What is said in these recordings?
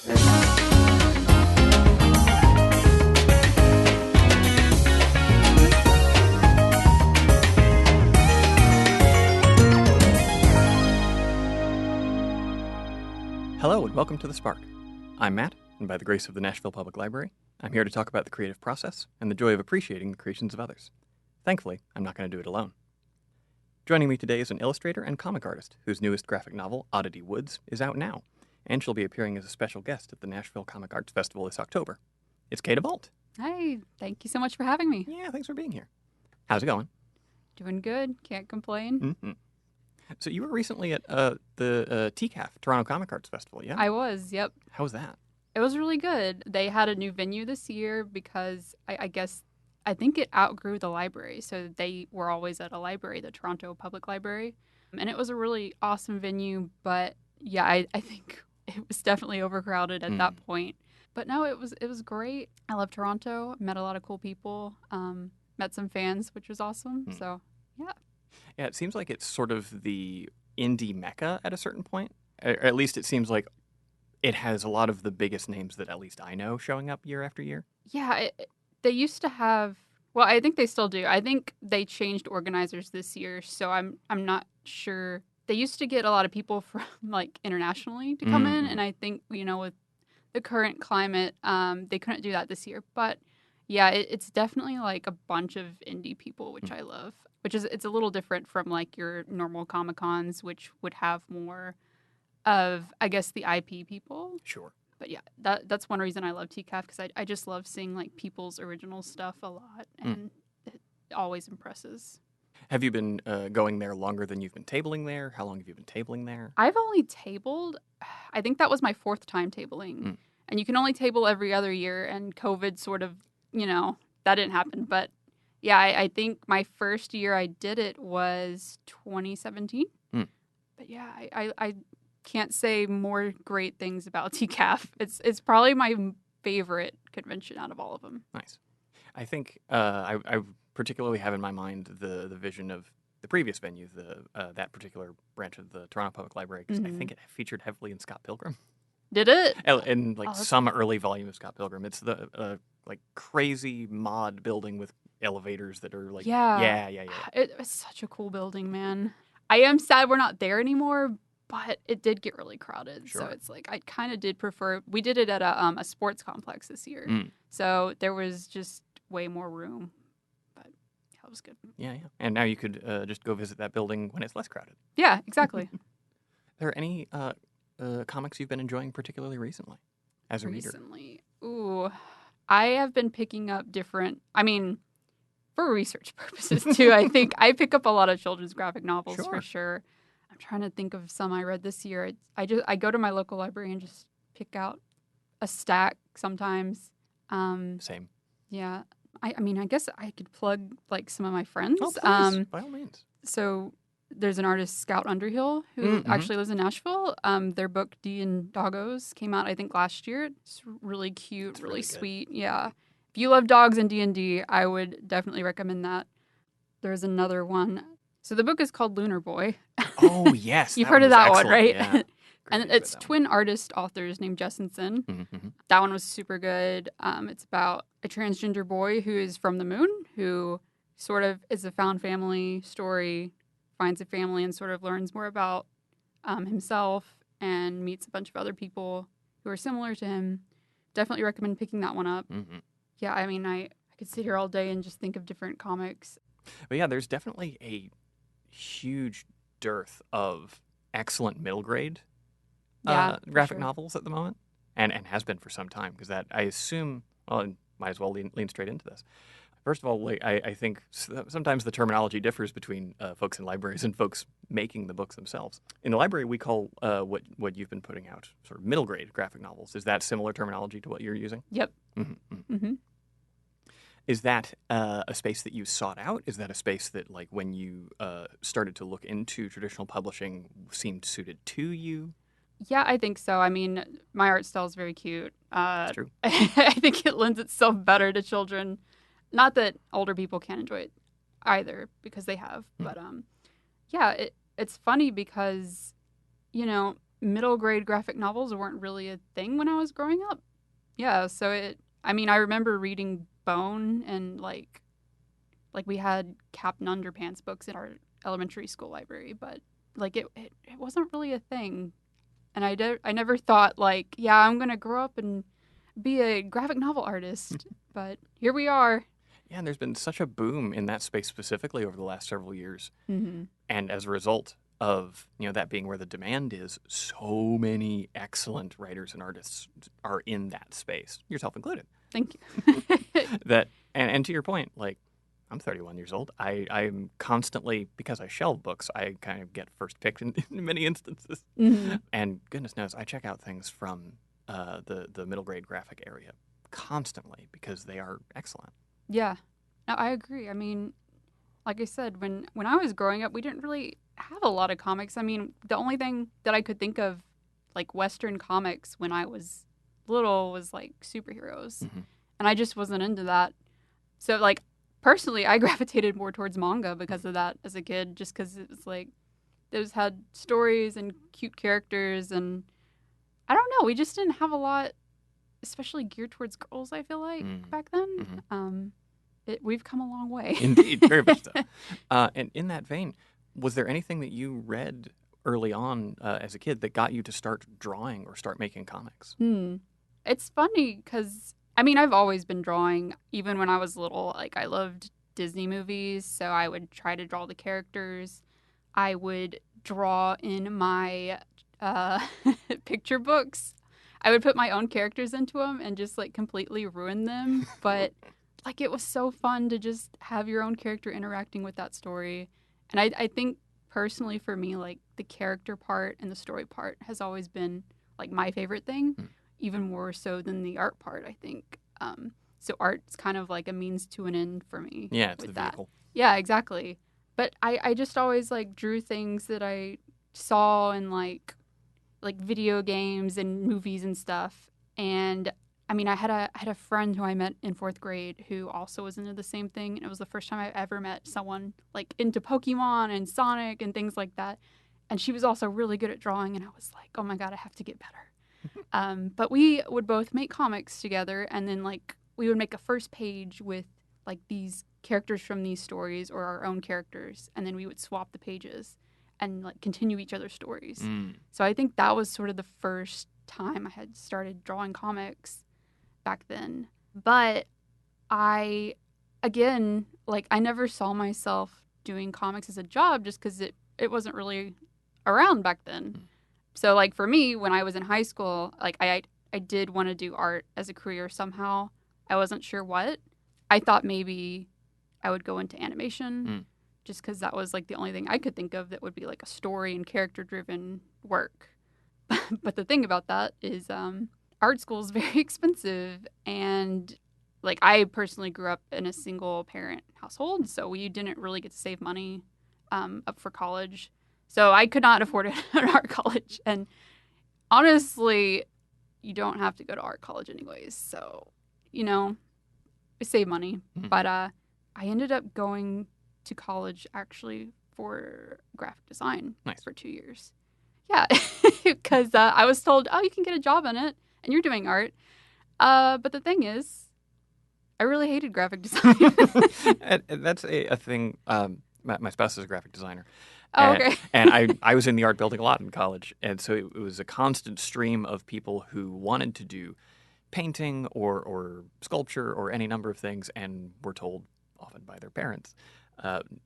Hello and welcome to The Spark. I'm Matt, and by the grace of the Nashville Public Library, I'm here to talk about the creative process and the joy of appreciating the creations of others. Thankfully, I'm not going to do it alone. Joining me today is an illustrator and comic artist whose newest graphic novel, Oddity Woods, is out now, and she'll be appearing as a special guest at the Nashville Comic Arts Festival this October. It's Kay DeVault. Hi, thank you so much for having me. Yeah, thanks for being here. How's it going? Doing good, can't complain. Mm-hmm. So you were recently at the TCAF, Toronto Comic Arts Festival, yeah? I was, yep. How was that? It was really good. They had a new venue this year because I think it outgrew the library. So they were always at a library, the Toronto Public Library. And it was a really awesome venue. But yeah, I think it was definitely overcrowded at that point. But no, it was great. I love Toronto. Met a lot of cool people. Met some fans, which was awesome. So yeah. Yeah, it seems like it's sort of the indie mecca at a certain point. Or at least it seems like it has a lot of the biggest names that at least I know showing up year after year. Yeah, they used to have. Well, I think they still do. I think they changed organizers this year, so I'm not sure. They used to get a lot of people from like internationally to come in, and I think with the current climate, they couldn't do that this year. But yeah, it's definitely like a bunch of indie people, which I love. It's a little different from like your normal Comic-Cons, which would have more of, I guess, the IP people. Sure. But yeah, that's one reason I love TCAF, because I just love seeing like people's original stuff a lot, and it always impresses. Have you been going there longer than you've been tabling there? How long have you been tabling there? I've only tabled, I think that was my 4th time tabling. And you can only table every other year, and COVID sort of, that didn't happen. But yeah, I think my first year I did it was 2017. But yeah, I can't say more great things about TCAF. It's probably my favorite convention out of all of them. Nice. I think I particularly have in my mind the vision of the previous venue, that particular branch of the Toronto Public Library, because I think it featured heavily in Scott Pilgrim. Did it? And like some early volume of Scott Pilgrim. It's the like crazy mod building with elevators that are like yeah. It's such a cool building, man. I am sad we're not there anymore, but it did get really crowded. Sure. So it's like I kind of did prefer. We did it at a sports complex this year, so there was just way more room. But that was good. Yeah. And now you could just go visit that building when it's less crowded. Yeah, exactly. Are there any comics you've been enjoying particularly recently as a reader? Recently, ooh, I have been picking up different. I mean, for research purposes too. I think I pick up a lot of children's graphic novels for sure. I'm trying to think of some I read this year. I go to my local library and just pick out a stack sometimes. Same. Yeah. I mean, I guess I could plug like some of my friends. Oh, please, by all means. So there's an artist, Scout Underhill, who actually lives in Nashville. Their book, D and Doggos, came out, I think, last year. It's really cute, it's really really sweet. Yeah. If you love dogs and D&D, I would definitely recommend that. There's another one. So the book is called Lunar Boy. Oh, yes. You've heard of that one, right? Yeah. And it's twin artist authors named Jess and Sin. That one was super good. It's about a transgender boy who is from the moon, who sort of is a found family story, finds a family and sort of learns more about himself and meets a bunch of other people who are similar to him. Definitely recommend picking that one up. Yeah, I mean, I could sit here all day and just think of different comics. But yeah, there's definitely a huge dearth of excellent middle grade graphic novels at the moment, and has been for some time, because that, I assume, well, I might as well lean straight into this. First of all, like, I think sometimes the terminology differs between folks in libraries and folks making the books themselves. In the library, we call what you've been putting out sort of middle grade graphic novels. Is that similar terminology to what you're using? Yep. Is that a space that you sought out? Is that a space that, like, when you started to look into traditional publishing, seemed suited to you? Yeah, I think so. I mean, my art style is very cute. That's true. I think it lends itself better to children. Not that older people can't enjoy it either, because they have. But yeah, it's funny because, middle grade graphic novels weren't really a thing when I was growing up. Yeah, so I remember reading Bone and like we had Captain Underpants books in our elementary school library, but like it wasn't really a thing. And I never thought like, yeah, I'm going to grow up and be a graphic novel artist, but here we are. Yeah, and there's been such a boom in that space specifically over the last several years. Mm-hmm. And as a result of, that being where the demand is, so many excellent writers and artists are in that space, yourself included. Thank you. And to your point, like, I'm 31 years old. I'm constantly, because I shelve books, I kind of get first picked in many instances. Mm-hmm. And goodness knows, I check out things from the middle grade graphic area constantly because they are excellent. Yeah, no, I agree. I mean, like I said, when I was growing up, we didn't really have a lot of comics. I mean, the only thing that I could think of, like Western comics when I was little, was like superheroes. Mm-hmm. And I just wasn't into that. So, like, personally, I gravitated more towards manga because of that as a kid, just because it was like, those had stories and cute characters. And I don't know, we just didn't have a lot, especially geared towards girls, I feel like, back then. Mm-hmm. We've come a long way. Indeed, very much so. And in that vein, was there anything that you read early on as a kid that got you to start drawing or start making comics? It's funny because, I mean, I've always been drawing. Even when I was little, like, I loved Disney movies, so I would try to draw the characters. I would draw in my picture books. I would put my own characters into them and just, like, completely ruin them. But, like, it was so fun to just have your own character interacting with that story. And I think, personally, for me, like, the character part and the story part has always been, like, my favorite thing. Even more so than the art part, I think. So art's kind of like a means to an end for me. Yeah, it's with the vehicle. Yeah, exactly. But I just always like drew things that I saw in like video games and movies and stuff. And I mean, I had a friend who I met in 4th grade who also was into the same thing, and it was the first time I ever met someone like into Pokemon and Sonic and things like that. And she was also really good at drawing, and I was like, oh my god, I have to get better. But we would both make comics together, and then like we would make a first page with like these characters from these stories or our own characters, and then we would swap the pages and like continue each other's stories. So I think that was sort of the first time I had started drawing comics back then. But I never saw myself doing comics as a job just because it wasn't really around back then. So, like, for me, when I was in high school, like, I did want to do art as a career somehow. I wasn't sure what. I thought maybe I would go into animation just because that was, like, the only thing I could think of that would be, like, a story and character-driven work. But the thing about that is art school is very expensive. And, like, I personally grew up in a single-parent household, so we didn't really get to save money up for college. So I could not afford an art college. And honestly, you don't have to go to art college anyways. So, save money. But I ended up going to college actually for graphic design for 2 years. Yeah, because I was told, oh, you can get a job in it and you're doing art. But the thing is, I really hated graphic design. And that's a thing. My spouse is a graphic designer. Oh, okay. And I was in the art building a lot in college. And so it was a constant stream of people who wanted to do painting or sculpture or any number of things and were told, often by their parents,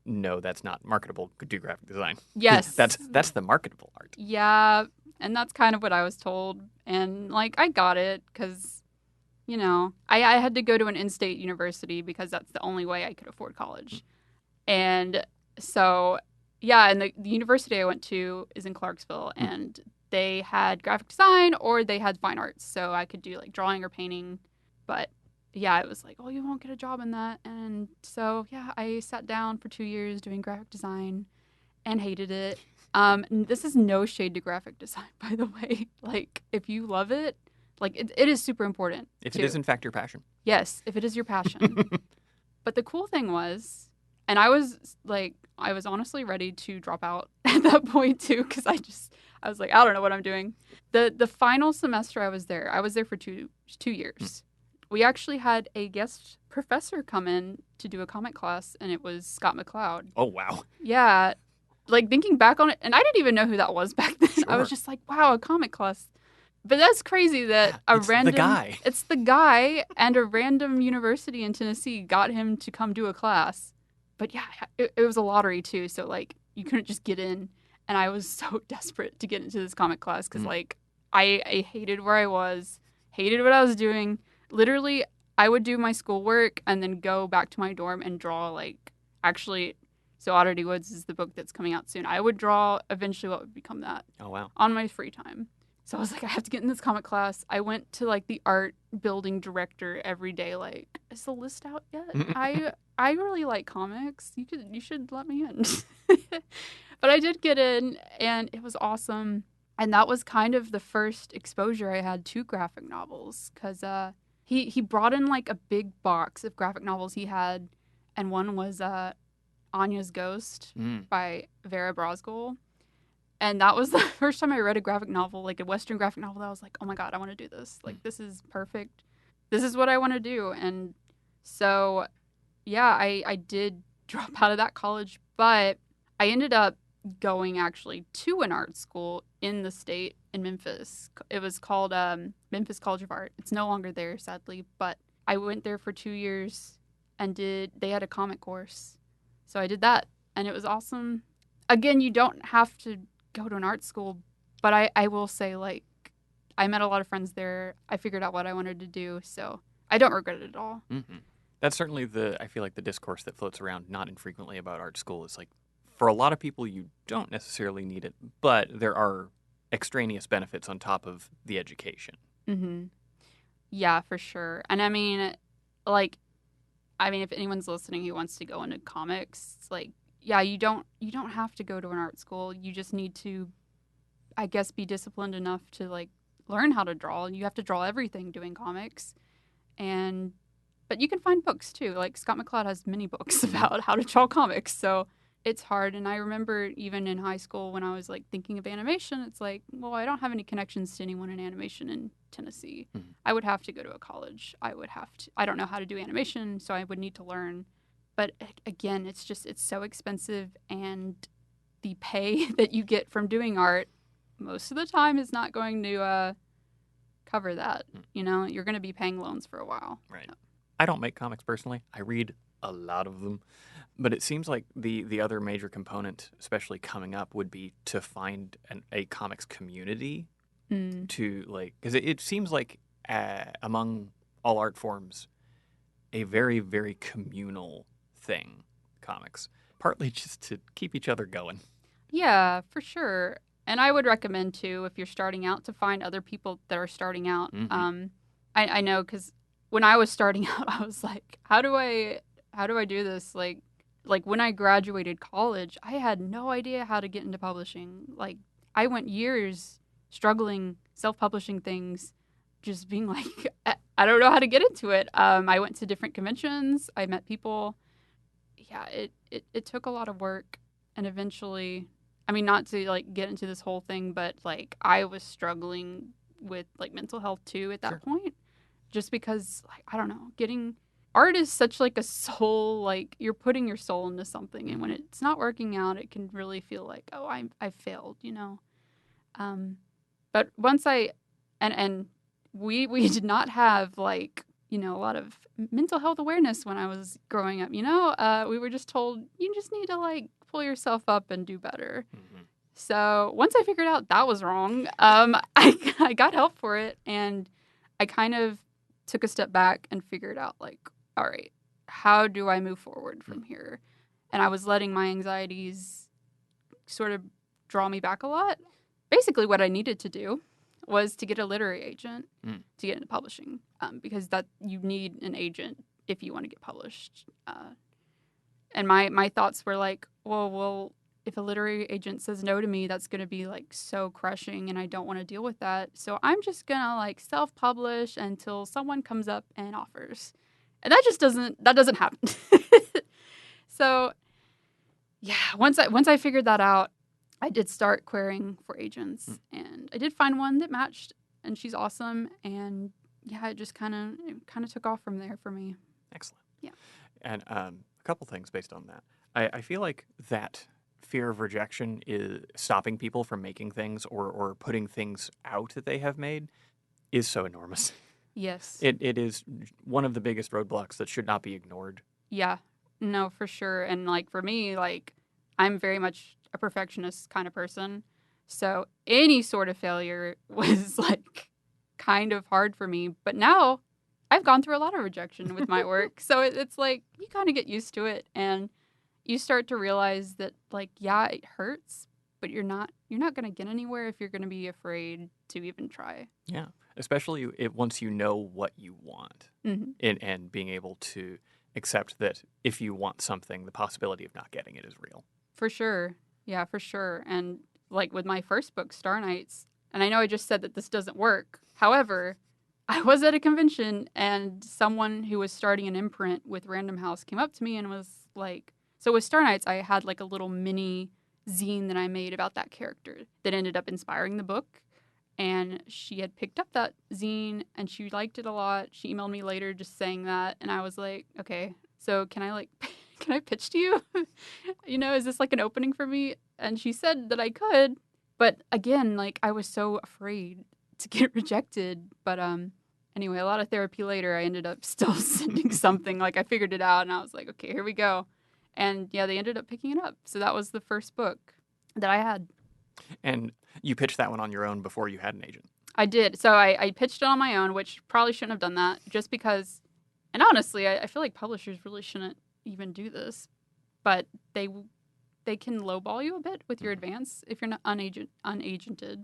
no, that's not marketable. Could do graphic design. Yes. That's the marketable art. Yeah, and that's kind of what I was told. And, like, I got it because, I had to go to an in-state university because that's the only way I could afford college. And so... yeah, and the university I went to is in Clarksville, and they had graphic design or they had fine arts, so I could do like drawing or painting. But yeah, it was like, oh, you won't get a job in that. And so yeah, I sat down for 2 years doing graphic design and hated it. This is no shade to graphic design, by the way. Like, if you love it, like it is super important. If it is in fact your passion. Yes, if it is your passion. But the cool thing was, and I was honestly ready to drop out at that point too, because I was like, I don't know what I'm doing. The final semester I was there for two years. We actually had a guest professor come in to do a comic class, and it was Scott McCloud. Oh, wow. Yeah. Like, thinking back on it, and I didn't even know who that was back then. Sure. I was just like, wow, a comic class. But that's crazy that it's the guy. It's the guy, and a random university in Tennessee got him to come do a class. But yeah, it was a lottery too, so like you couldn't just get in. And I was so desperate to get into this comic class because like I hated where I was, hated what I was doing. Literally, I would do my schoolwork and then go back to my dorm and draw so Oddity Woods is the book that's coming out soon. I would draw eventually what would become that. Oh, wow. On my free time. So I was like, I have to get in this comic class. I went to like the art building director every day. Like, is the list out yet? I really like comics. You should let me in. But I did get in, and it was awesome. And that was kind of the first exposure I had to graphic novels, because he brought in like a big box of graphic novels he had, and one was Anya's Ghost by Vera Brosgol. And that was the first time I read a graphic novel, like a Western graphic novel, that I was like, oh my God, I want to do this. Like, this is perfect. This is what I want to do. And so, yeah, I did drop out of that college, but I ended up going actually to an art school in the state in Memphis. It was called Memphis College of Art. It's no longer there, sadly, but I went there for 2 years and they had a comic course. So I did that, and it was awesome. Again, you don't have to go to an art school, but I will say, like, I met a lot of friends there. I figured out what I wanted to do, so I don't regret it at all. Mm-hmm. That's certainly I feel like the discourse that floats around not infrequently about art school is like, for a lot of people, you don't necessarily need it, but there are extraneous benefits on top of the education. Mm-hmm. Yeah, for sure. And I mean, if anyone's listening who wants to go into comics, it's like, yeah, you don't have to go to an art school. You just need to, I guess, be disciplined enough to like learn how to draw. You have to draw everything doing comics, but you can find books too. Like Scott McCloud has many books about how to draw comics, so it's hard. And I remember even in high school when I was like thinking of animation, it's like, well, I don't have any connections to anyone in animation in Tennessee. Mm-hmm. I would have to go to a college. I don't know how to do animation, so I would need to learn. But again, it's so expensive, and the pay that you get from doing art most of the time is not going to cover that. You know, you're going to be paying loans for a while. Right. So. I don't make comics personally. I read a lot of them. But it seems like the other major component, especially coming up, would be to find a comics community to, like, because it seems like among all art forms, a very, very communal thing, comics, partly just to keep each other going. Yeah, for sure. And I would recommend, too, if you're starting out, to find other people that are starting out. Mm-hmm. I know, because when I was starting out, I was like, how do I do this? Like when I graduated college, I had no idea how to get into publishing. Like, I went years struggling, self-publishing things, just being like, I don't know how to get into it. I went to different conventions. I met people. Yeah, it took a lot of work. And eventually, I mean, not to like get into this whole thing, but like I was struggling with like mental health too at that point. Just because, like, I don't know, art is such like a soul, like you're putting your soul into something, and when it's not working out, it can really feel like, oh, I failed, you know. But once we did not have like, you know, a lot of mental health awareness when I was growing up, you know. We were just told you just need to like pull yourself up and do better. Mm-hmm. So once I figured out that was wrong, I got help for it, and I kind of took a step back and figured out like, all right, how do I move forward from here? And I was letting my anxieties sort of draw me back a lot. Basically, what I needed to do was to get a literary agent to get into publishing, because that you need an agent if you want to get published. And my thoughts were like, well, if a literary agent says no to me, that's going to be like so crushing, and I don't want to deal with that. So I'm just going to like self-publish until someone comes up and offers. And that doesn't happen. So yeah, once I figured that out, I did start querying for agents, and I did find one that matched, and she's awesome. And yeah, it just kind of took off from there for me. Excellent. Yeah. And a couple things based on that. I feel like that fear of rejection is stopping people from making things or putting things out that they have made is so enormous. Yes. It is one of the biggest roadblocks that should not be ignored. Yeah. No, for sure. And like for me, like I'm very much a perfectionist kind of person. So any sort of failure was like kind of hard for me. But now I've gone through a lot of rejection with my work. So it's like you kind of get used to it and you start to realize that like, yeah, it hurts, but you're not going to get anywhere if you're going to be afraid to even try. Yeah. Especially once you know what you want Mm-hmm. and being able to accept that if you want something, the possibility of not getting it is real. For sure. Yeah, for sure. And like with my first book, Star Knights, and I know I just said that this doesn't work. However, I was at a convention and someone who was starting an imprint with Random House came up to me and was like, so with Star Knights, I had like a little mini zine that I made about that character that ended up inspiring the book. And she had picked up that zine and she liked it a lot. She emailed me later just saying that. And I was like, okay, so can I pitch to you? Is this like an opening for me? And she said that I could. But again, like I was so afraid to get rejected. But anyway, a lot of therapy later, I ended up still sending something. Like I figured it out and I was like, okay, here we go. And yeah, they ended up picking it up. So that was the first book that I had. And you pitched that one on your own before you had an agent. I did. So I pitched it on my own, which probably shouldn't have done that just because, and honestly, I feel like publishers really shouldn't even do this, but they can lowball you a bit with your advance if you're not unagented.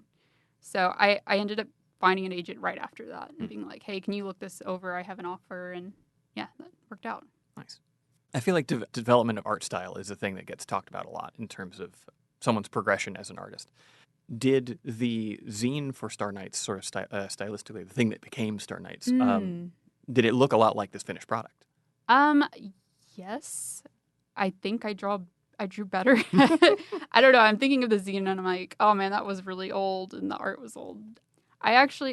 So I ended up finding an agent right after that and being like, hey, can you look this over? I have an offer. And yeah, that worked out. Nice. I feel like development of art style is a thing that gets talked about a lot in terms of someone's progression as an artist. Did the zine for Star Knights sort of stylistically, the thing that became Star Knights, did it look a lot like this finished product? Yes. I think I drew better. I don't know. I'm thinking of the zine and I'm like, oh man, that was really old and the art was old.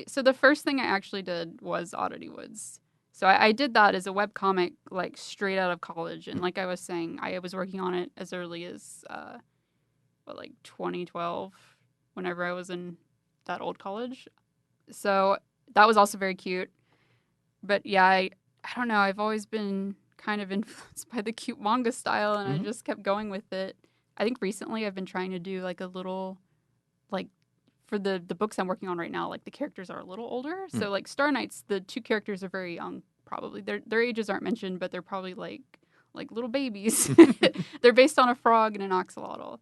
So the first thing I actually did was Oddity Woods. So I did that as a webcomic, like straight out of college. And like I was saying, I was working on it as early as, 2012, whenever I was in that old college. So that was also very cute. But yeah, I don't know. I've always been kind of influenced by the cute manga style, and I just kept going with it. I think recently I've been trying to do like a little, like for the books I'm working on right now, like the characters are a little older. So like Star Knights, the two characters are very young, probably. Their ages aren't mentioned, but they're probably like little babies. They're based on a frog and an axolotl.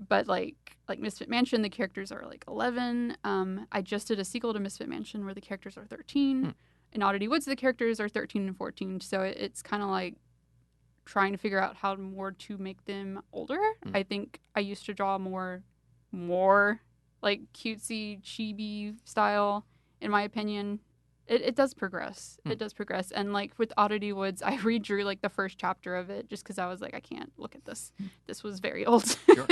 But like Misfit Mansion, the characters are like 11. I just did a sequel to Misfit Mansion where the characters are 13. In Oddity Woods, the characters are 13 and 14. So it's kind of like trying to figure out how more to make them older. I think I used to draw more like cutesy, chibi style, in my opinion. It does progress. It does progress. And like with Oddity Woods, I redrew like the first chapter of it just because I was like, I can't look at this. This was very old. Sure.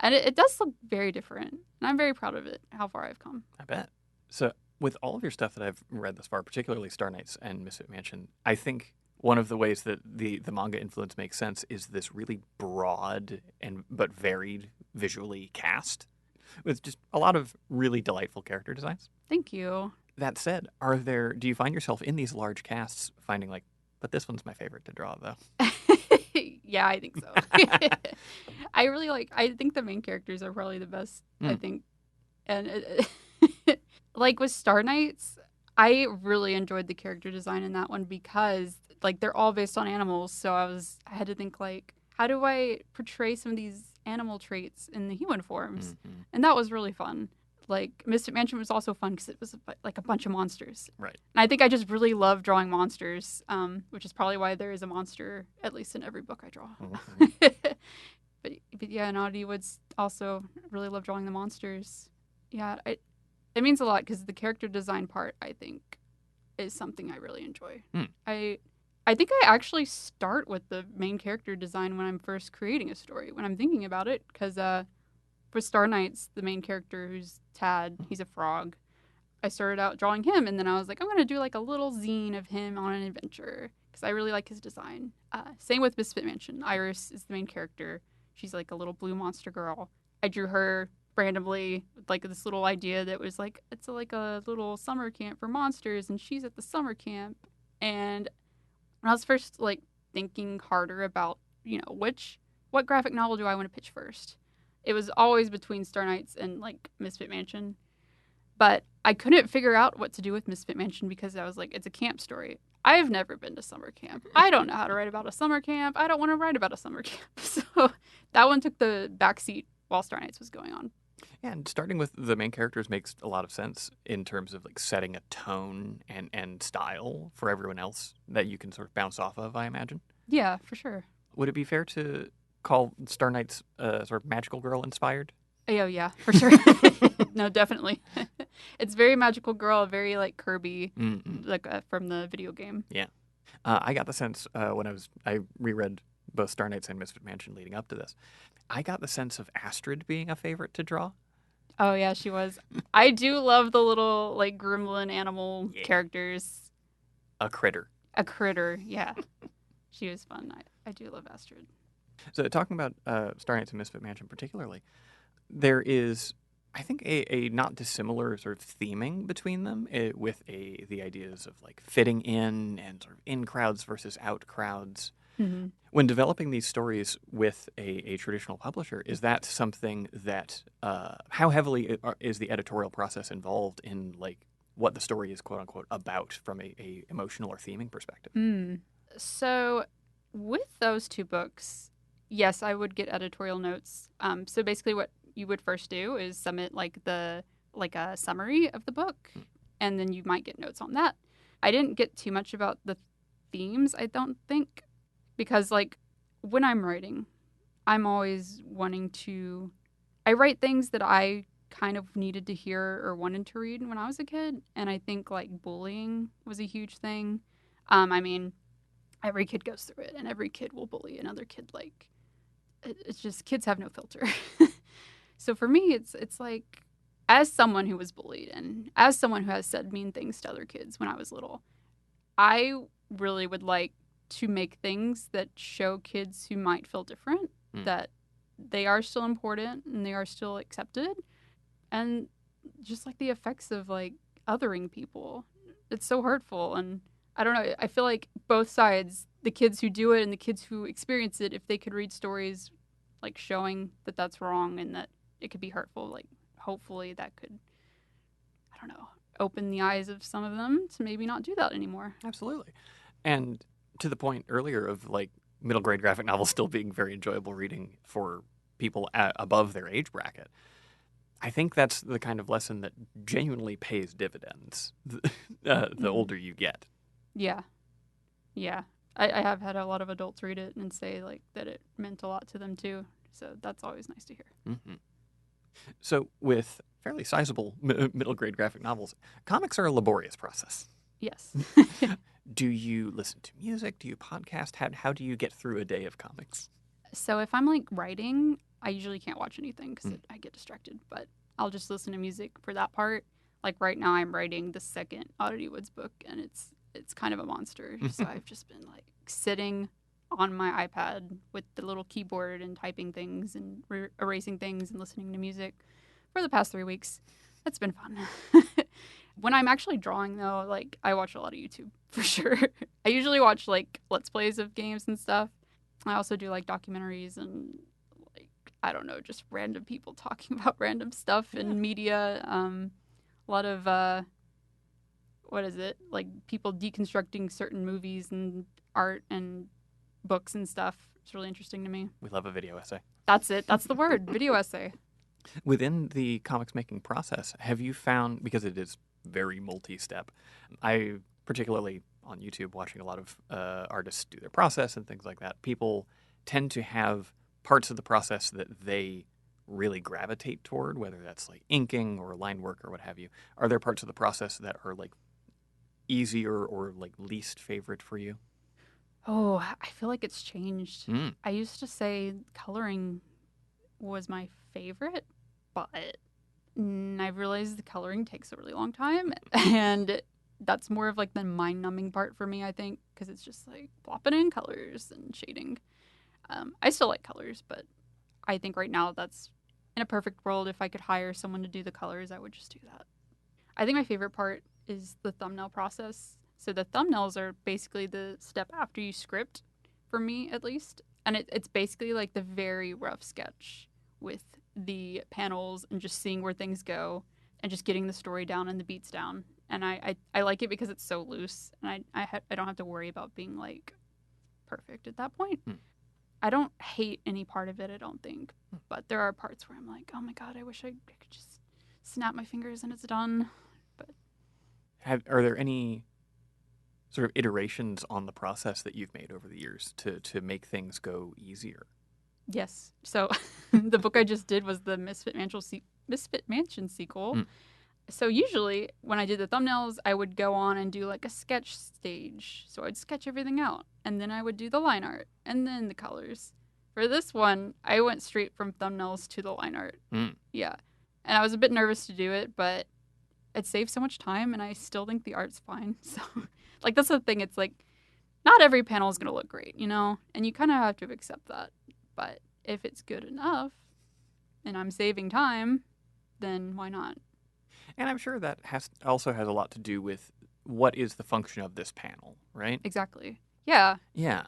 And it does look very different. And I'm very proud of it, how far I've come. I bet. So with all of your stuff that I've read thus far, particularly Star Knights and Misfit Mansion, I think one of the ways that the manga influence makes sense is this really broad but varied visually cast with just a lot of really delightful character designs. Thank you. That said, do you find yourself in these large casts finding like, but this one's my favorite to draw though? Yeah, I think so. I think the main characters are probably the best, I think. And like with Star Knights, I really enjoyed the character design in that one because like they're all based on animals. So I had to think like, how do I portray some of these animal traits in the human forms? And that was really fun. Like Misfit Mansion was also fun because it was like a bunch of monsters. Right. And I think I just really love drawing monsters, which is probably why there is a monster at least in every book I draw. But yeah, in Oddity Woods also really love drawing the monsters. Yeah, it means a lot because the character design part I think is something I really enjoy. I think I actually start with the main character design when I'm first creating a story, when I'm thinking about it, because with Star Knights, the main character who's Tad, he's a frog. I started out drawing him, and then I was like, I'm going to do like a little zine of him on an adventure because I really like his design. Same with Misfit Mansion. Iris is the main character. She's like a little blue monster girl. I drew her randomly with like this little idea that was like, it's like a little summer camp for monsters, and she's at the summer camp. And when I was first like thinking harder about, what graphic novel do I want to pitch first? It was always between Star Knights and like Misfit Mansion. But I couldn't figure out what to do with Misfit Mansion because I was like, it's a camp story. I've never been to summer camp. I don't know how to write about a summer camp. I don't want to write about a summer camp. So that one took the backseat while Star Knights was going on. Yeah, and starting with the main characters makes a lot of sense in terms of like setting a tone and style for everyone else that you can sort of bounce off of, I imagine. Yeah, for sure. Would it be fair to call Star Knights sort of magical girl inspired? Oh, yeah, for sure. No, definitely. It's very magical girl, very like Kirby, like from the video game. Yeah. I got the sense when I reread both Star Knights and Misfit Mansion leading up to this. I got the sense of Astrid being a favorite to draw. Oh, yeah, she was. I do love the little like gremlin animal characters. A critter. A critter, yeah. She was fun. I do love Astrid. So talking about Star Knights and Misfit Mansion particularly, there is, I think, a not dissimilar sort of theming between them with the ideas of like fitting in and sort of in crowds versus out crowds. Mm-hmm. When developing these stories with a traditional publisher, is that something that, how heavily is the editorial process involved in like what the story is quote unquote about from a emotional or theming perspective? So with those two books, yes, I would get editorial notes. So basically what you would first do is submit like a summary of the book, and then you might get notes on that. I didn't get too much about the themes, I don't think, because like when I'm writing, I'm always I write things that I kind of needed to hear or wanted to read when I was a kid, and I think like bullying was a huge thing. I mean, every kid goes through it, and every kid will bully another kid. Like, it's just kids have no filter. So for me, it's like, as someone who was bullied and as someone who has said mean things to other kids when I was little, I really would like to make things that show kids who might feel different that they are still important and they are still accepted, and just like the effects of like othering people. It's so hurtful, and I don't know. I feel like both sides, the kids who do it and the kids who experience it, if they could read stories like showing that that's wrong and that it could be hurtful, like hopefully that could, I don't know, open the eyes of some of them to maybe not do that anymore. Absolutely. And to the point earlier of like middle grade graphic novels still being very enjoyable reading for people above their age bracket, I think that's the kind of lesson that genuinely pays dividends the older you get. Yeah. Yeah. I have had a lot of adults read it and say like that it meant a lot to them too. So that's always nice to hear. Mm-hmm. So with fairly sizable middle grade graphic novels, comics are a laborious process. Yes. Do you listen to music? Do you podcast? How do you get through a day of comics? So if I'm like writing, I usually can't watch anything because I get distracted, but I'll just listen to music for that part. Like right now I'm writing the second Oddity Woods book, and it's kind of a monster. So I've just been like sitting on my iPad with the little keyboard and typing things and erasing things and listening to music for the past 3 weeks. It's been fun. When I'm actually drawing, though, like I watch a lot of YouTube for sure. I usually watch like Let's Plays of games and stuff. I also do like documentaries and like, I don't know, just random people talking about random stuff in media. A lot of what is it? Like people deconstructing certain movies and art and books and stuff. It's really interesting to me. We love a video essay. That's it. That's the word, video essay. Within the comics making process, have you found, because it is very multi-step, I particularly on YouTube watching a lot of artists do their process and things like that, people tend to have parts of the process that they really gravitate toward, whether that's like inking or line work or what have you. Are there parts of the process that are like easier or like least favorite for you? Oh, I feel like it's changed. I used to say coloring was my favorite, but I've realized the coloring takes a really long time, and that's more of like the mind-numbing part for me, I think, because it's just like plopping in colors and shading. I still like colors, but I think right now that's, in a perfect world, if I could hire someone to do the colors, I would just do that. I think my favorite part is the thumbnail process. So the thumbnails are basically the step after you script, for me at least. And it's basically like the very rough sketch with the panels and just seeing where things go and just getting the story down and the beats down. And I like it because it's so loose, and I don't have to worry about being like perfect at that point. I don't hate any part of it, I don't think. But there are parts where I'm like, oh my God, I wish I could just snap my fingers and it's done. But are there any sort of iterations on the process that you've made over the years to make things go easier? Yes. So the book I just did was the Misfit Mansion sequel. So usually when I did the thumbnails, I would go on and do like a sketch stage. So I'd sketch everything out, and then I would do the line art and then the colors. For this one, I went straight from thumbnails to the line art. Yeah. And I was a bit nervous to do it, but it saved so much time, and I still think the art's fine. So like that's the thing. It's like not every panel is going to look great, you know? And you kind of have to accept that. But if it's good enough and I'm saving time, then why not? And I'm sure that also has a lot to do with what is the function of this panel, right? Exactly. Yeah. Yeah.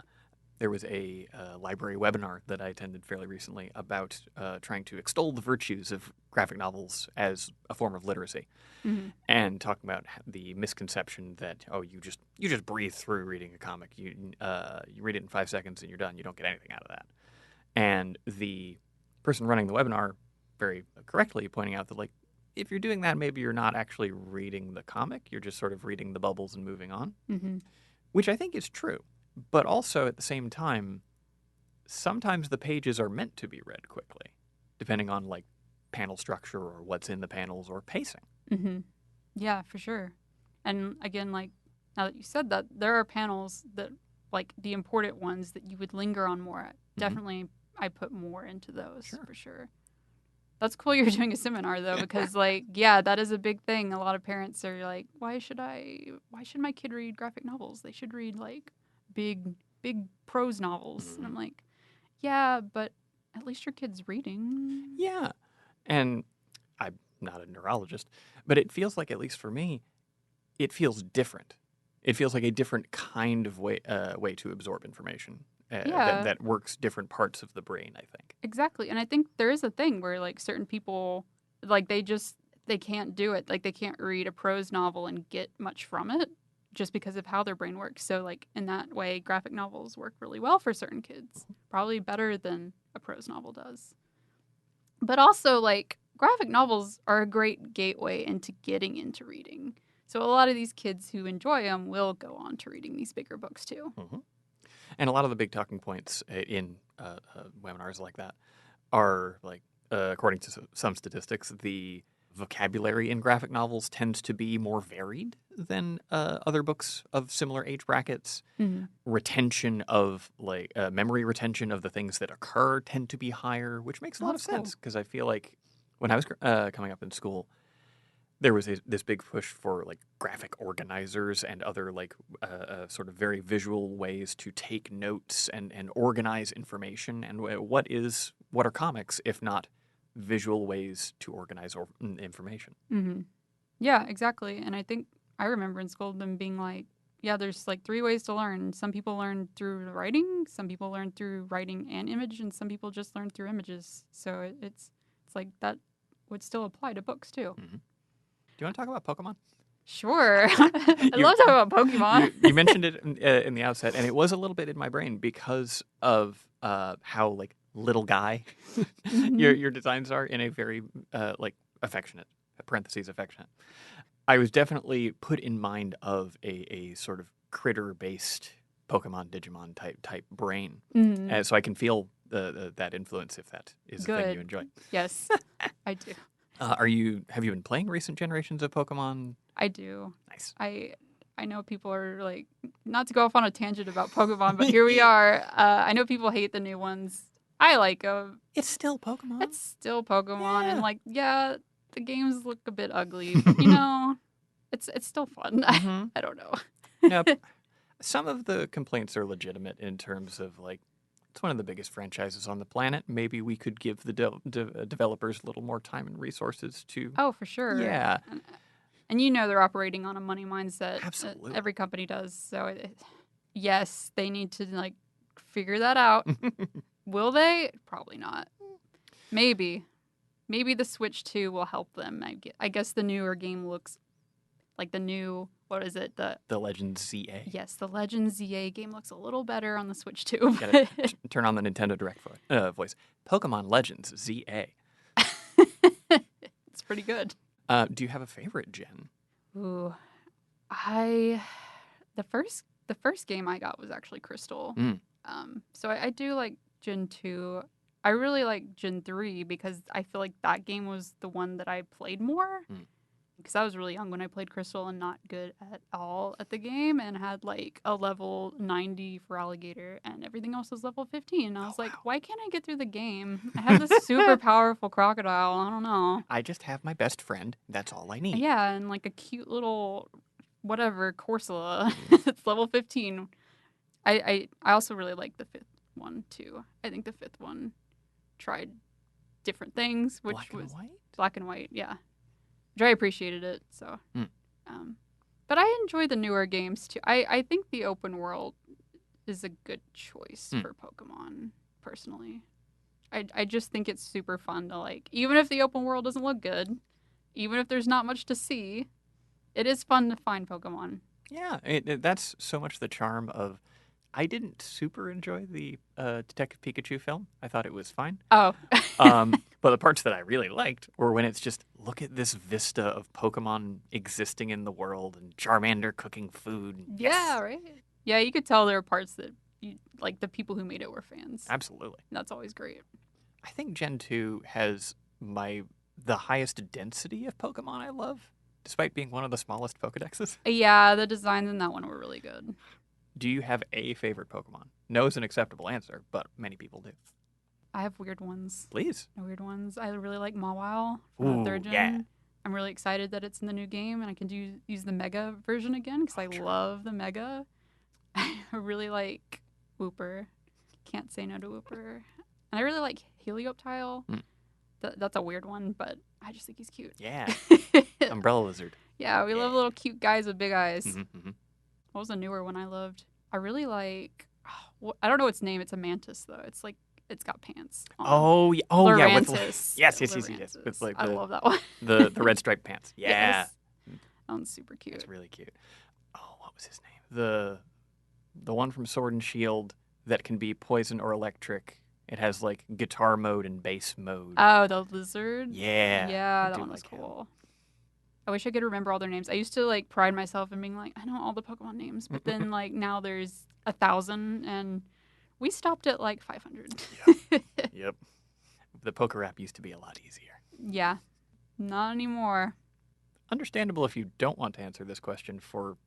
There was a library webinar that I attended fairly recently about trying to extol the virtues of graphic novels as a form of literacy, and talking about the misconception that you just breathe through reading a comic. You read it in 5 seconds and you're done. You don't get anything out of that. And the person running the webinar very correctly pointing out that like, if you're doing that, maybe you're not actually reading the comic. You're just sort of reading the bubbles and moving on, which I think is true. But also at the same time, sometimes the pages are meant to be read quickly, depending on like panel structure or what's in the panels or pacing. Yeah, for sure. And again, like now that you said that, there are panels that like the important ones that you would linger on more at. Definitely, I put more into those for sure. That's cool you're doing a seminar though, because like, yeah, that is a big thing. A lot of parents are like, why should my kid read graphic novels? They should read like big prose novels. And I'm like, yeah, but at least your kid's reading. Yeah. And I'm not a neurologist, but it feels like, at least for me, it feels different. It feels like a different kind of way to absorb information. That works different parts of the brain, I think. Exactly. And I think there is a thing where like certain people, like they can't do it. Like they can't read a prose novel and get much from it just because of how their brain works. So like in that way, graphic novels work really well for certain kids, probably better than a prose novel does. But also like graphic novels are a great gateway into getting into reading. So a lot of these kids who enjoy them will go on to reading these bigger books too. And a lot of the big talking points in webinars like that are like, according to some statistics, the vocabulary in graphic novels tends to be more varied than other books of similar age brackets. Retention of like memory retention of the things that occur tend to be higher, which makes a lot of sense because I feel like when I was coming up in school, there was this big push for like graphic organizers and other like sort of very visual ways to take notes and organize information. And what are comics if not visual ways to organize information? Yeah, exactly. And I think I remember in school them being like, yeah, there's like 3 ways to learn. Some people learn through writing, some people learn through writing and image, and some people just learn through images. So it's like that would still apply to books too. Do you want to talk about Pokemon? Sure. I love talking about Pokemon. You mentioned it in the outset, and it was a little bit in my brain because of how like little guy your designs are in a very like affectionate, parentheses affectionate. I was definitely put in mind of a sort of critter-based Pokemon, Digimon type brain. So I can feel that influence if that is a thing you enjoy. Yes, I do. Have you been playing recent generations of Pokemon? I do. Nice. I know people are like, not to go off on a tangent about Pokemon, but here we are. I know people hate the new ones. I like them. It's still Pokemon. It's still Pokemon, Yeah. and like, yeah, the games look a bit ugly, but it's still fun. Mm-hmm. I don't know. Nope. Some of the complaints are legitimate in terms of like it's one of the biggest franchises on the planet. Maybe we could give the developers a little more time and resources to. Oh, for sure. Yeah. And they're operating on a money mindset. Absolutely. Every company does. So, yes, they need to like figure that out. Will they? Probably not. Maybe the Switch 2 will help them. I guess the newer game looks like the new, what is it? The Legends ZA. Yes, the Legends ZA game looks a little better on the Switch 2. Gotta turn on the Nintendo Direct voice. Pokemon Legends ZA. It's pretty good. Do you have a favorite gen? Ooh, the first game I got was actually Crystal. So I do like Gen 2. I really like Gen 3 because I feel like that game was the one that I played more. Because I was really young when I played Crystal and not good at all at the game and had like a level 90 for Alligator and everything else was level 15. And I was like, why can't I get through the game? I have this super powerful crocodile. I don't know. I just have my best friend. That's all I need. Yeah, and like a cute little whatever Corsola. It's level 15. I also really like the fifth one too. I think the fifth one tried different things, which was black and white, yeah. Which I appreciated it, so. But I enjoy the newer games too. I think the open world is a good choice for Pokemon, personally. I just think it's super fun to like, even if the open world doesn't look good, even if there's not much to see, it is fun to find Pokemon. Yeah, that's so much the charm of. I didn't super enjoy the Detective Pikachu film. I thought it was fine. Oh. But the parts that I really liked were when it's just, look at this vista of Pokemon existing in the world and Charmander cooking food. Yeah, yes. right? Yeah, you could tell there were parts that, like, the people who made it were fans. Absolutely. That's always great. I think Gen 2 has the highest density of Pokemon I love, despite being one of the smallest Pokedexes. Yeah, the designs in that one were really good. Do you have a favorite Pokemon? No is an acceptable answer, but many people do. I have weird ones. Please. No weird ones. I really like Mawile from the third gen. Yeah. I'm really excited that it's in the new game and I can use the Mega version again because I love the Mega. I really like Wooper. Can't say no to Wooper. And I really like Helioptile. That's a weird one, but I just think he's cute. Yeah. Umbrella Lizard. Yeah, we love little cute guys with big eyes. Mm-hmm. What was a newer one I loved? I really like. I don't know its name. It's a mantis though. It's like it's got pants. Oh yeah. Lurantis. Yes. With like I love that one. the red striped pants. Yeah. Yes. That one's super cute. It's really cute. Oh, what was his name? The one from Sword and Shield that can be poison or electric. It has like guitar mode and bass mode. Oh, the lizard. Yeah. Yeah, that one was cool. I wish I could remember all their names. I used to like pride myself in being like, I know all the Pokemon names, but then like now there's 1,000 and we stopped at like 500. Yep. The Poker app used to be a lot easier. Yeah. Not anymore. Understandable if you don't want to answer this question for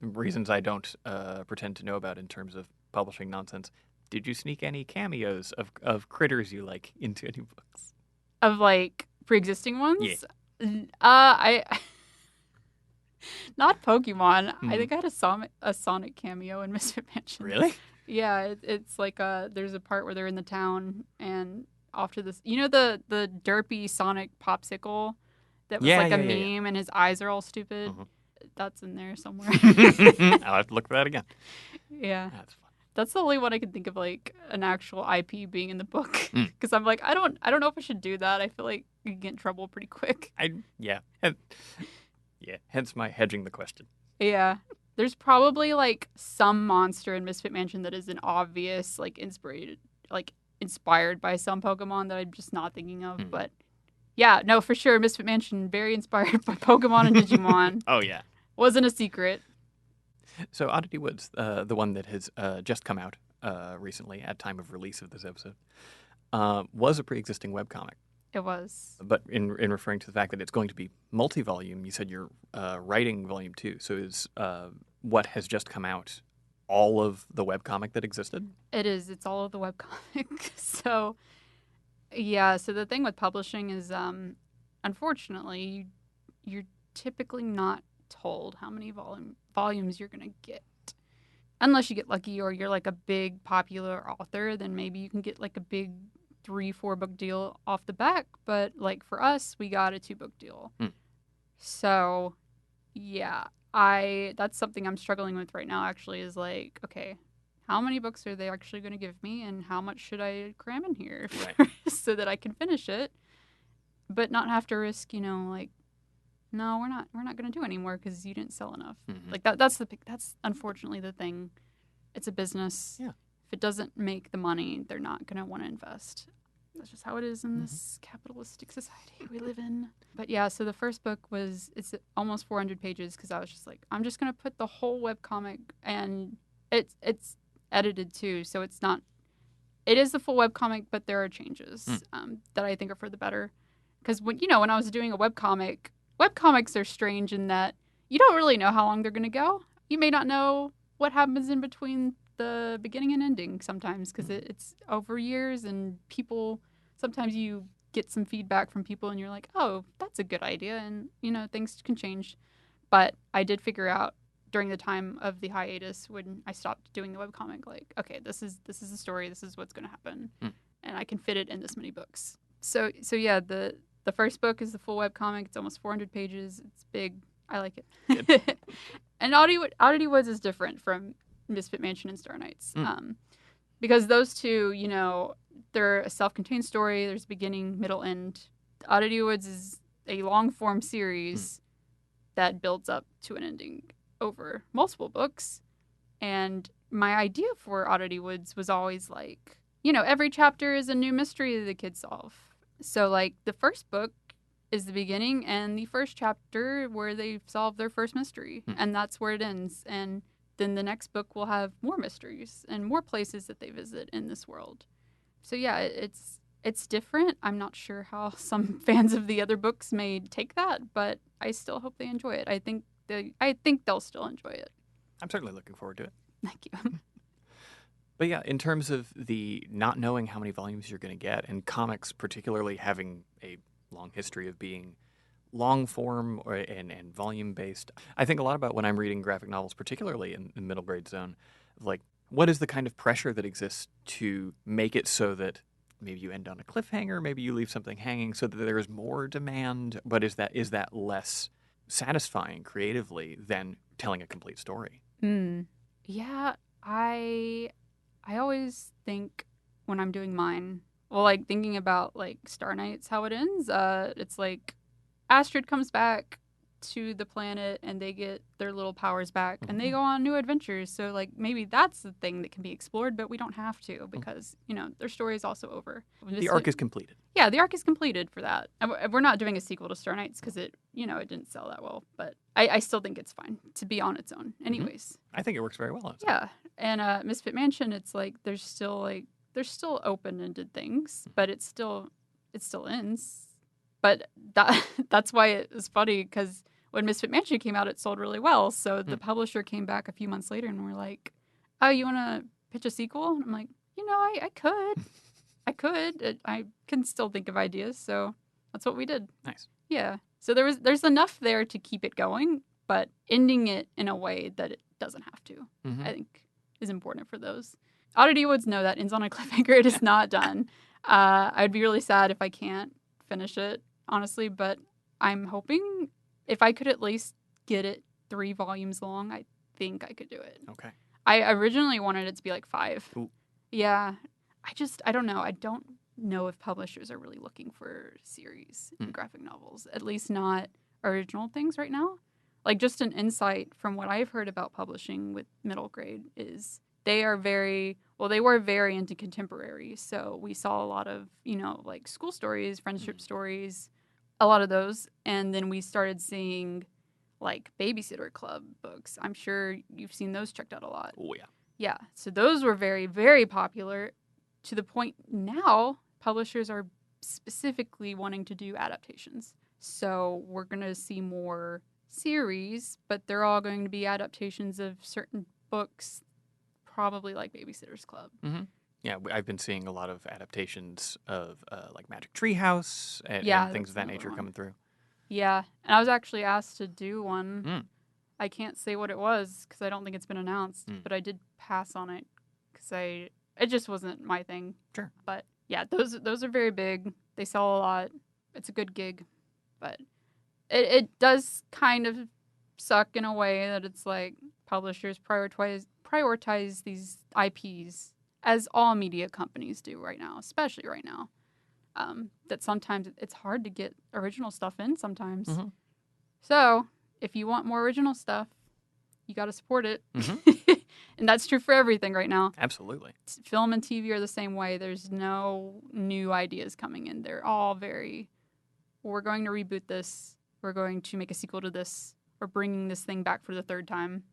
reasons I don't pretend to know about in terms of publishing nonsense. Did you sneak any cameos of critters you like into any books? Of like pre-existing ones? Yeah. I not Pokemon. I think I had a Sonic cameo in Misfit Mansion. Really? Yeah, it's like there's a part where they're in the town and off to this. The derpy Sonic popsicle that was a meme and his eyes are all stupid. Mm-hmm. That's in there somewhere. I'll have to look for that again. Yeah. That's fun. That's the only one I can think of like an actual IP being in the book because I'm like I don't know if I should do that. I feel like you get in trouble pretty quick. Hence my hedging the question. Yeah, there's probably like some monster in Misfit Mansion that is an obvious like inspired by some Pokemon that I'm just not thinking of. But yeah, no, for sure, Misfit Mansion very inspired by Pokemon and Digimon. Oh yeah, wasn't a secret. So Oddity Woods, the one that has just come out recently at time of release of this episode, was a pre-existing webcomic. It was. But in referring to the fact that it's going to be multi-volume, you said you're writing volume 2. So is what has just come out all of the webcomic that existed? It is. It's all of the webcomic. So, yeah. So the thing with publishing is, unfortunately, you're typically not told how many volumes you're going to get. Unless you get lucky or you're like a big popular author, then maybe you can get like a big 3-4 book deal off the back. But like for us, we got a 2-book deal. So yeah, that's something I'm struggling with right now actually, is like, okay, how many books are they actually going to give me and how much should I cram in here so that I can finish it, but not have to risk, like, no, we're not going to do anymore because you didn't sell enough. Like that's unfortunately the thing. It's a business. Yeah. If it doesn't make the money, they're not going to want to invest. That's just how it is in this capitalistic society we live in. But yeah, so the first book it's almost 400 pages because I was just like, I'm just going to put the whole webcomic, and it's edited too. So it is the full webcomic, but there are changes that I think are for the better. Because when I was doing a webcomics are strange in that you don't really know how long they're going to go. You may not know what happens in between the beginning and ending sometimes because it's over years, and sometimes you get some feedback from people and you're like, oh, that's a good idea, and things can change. But I did figure out during the time of the hiatus when I stopped doing the webcomic, like, okay, this is the story, this is what's going to happen, and I can fit it in this many books. So yeah, the first book is the full webcomic. It's almost 400 pages. It's big. I like it. And Oddity Woods is different from Misfit Mansion and Star Knights. Because those two, they're a self-contained story. There's beginning, middle, end. Oddity Woods is a long-form series that builds up to an ending over multiple books. And my idea for Oddity Woods was always like, every chapter is a new mystery that the kids solve. So, like, the first book is the beginning and the first chapter where they solve their first mystery. And that's where it ends. And then the next book will have more mysteries and more places that they visit in this world. So, yeah, it's different. I'm not sure how some fans of the other books may take that, but I still hope they enjoy it. I think they'll still enjoy it. I'm certainly looking forward to it. Thank you. But yeah, in terms of the not knowing how many volumes you're going to get, and comics particularly having a long history of being long form and volume based, I think a lot about when I'm reading graphic novels, particularly in the middle grade zone, like what is the kind of pressure that exists to make it so that maybe you end on a cliffhanger, maybe you leave something hanging so that there is more demand, but is that less satisfying creatively than telling a complete story? Yeah, I always think when I'm doing mine, well, like thinking about like Star Knights, how it ends, it's like Astrid comes back to the planet and they get their little powers back and they go on new adventures. So like maybe that's the thing that can be explored, but we don't have to because, their story is also over. The arc is completed. Yeah, the arc is completed for that. And we're not doing a sequel to Star Knights because it didn't sell that well, but I still think it's fine to be on its own anyways. I think it works very well on its own. And Misfit Mansion, it's like there's still open-ended things, but it still ends. But that's why it was funny because when Misfit Mansion came out, it sold really well. So the publisher came back a few months later and were like, "Oh, you want to pitch a sequel?" And I'm like, I could. I can still think of ideas. So that's what we did. Nice. Yeah. So there's enough there to keep it going, but ending it in a way that it doesn't have to, I think, is important for those. Oddity Woods, no, that ends on a cliffhanger. It is not done. I'd be really sad if I can't finish it, honestly, but I'm hoping if I could at least get it 3 volumes long, I think I could do it. Okay. I originally wanted it to be like 5. Ooh. Yeah. I don't know. I don't know if publishers are really looking for series in graphic novels, at least not original things right now. Like just an insight from what I've heard about publishing with middle grade is they were very into contemporary. So we saw a lot of, like school stories, friendship stories, a lot of those. And then we started seeing like Babysitter Club books. I'm sure you've seen those checked out a lot. Oh, yeah. Yeah. So those were very, very popular to the point now publishers are specifically wanting to do adaptations. So we're going to see more series, but they're all going to be adaptations of certain books probably like Babysitter's Club. Mm-hmm. Yeah, I've been seeing a lot of adaptations of like Magic Treehouse and things of that nature coming through. Yeah, and I was actually asked to do one. Mm. I can't say what it was because I don't think it's been announced, but I did pass on it because it just wasn't my thing. Sure. But yeah, those are very big. They sell a lot. It's a good gig, but it does kind of suck in a way that it's like publishers prioritize these IPs as all media companies do right now, especially right now. That sometimes it's hard to get original stuff in sometimes. Mm-hmm. So if you want more original stuff, you got to support it. Mm-hmm. And that's true for everything right now. Absolutely. Film and TV are the same way. There's no new ideas coming in. They're all very, we're going to reboot this. We're going to make a sequel to this. We're bringing this thing back for the third time.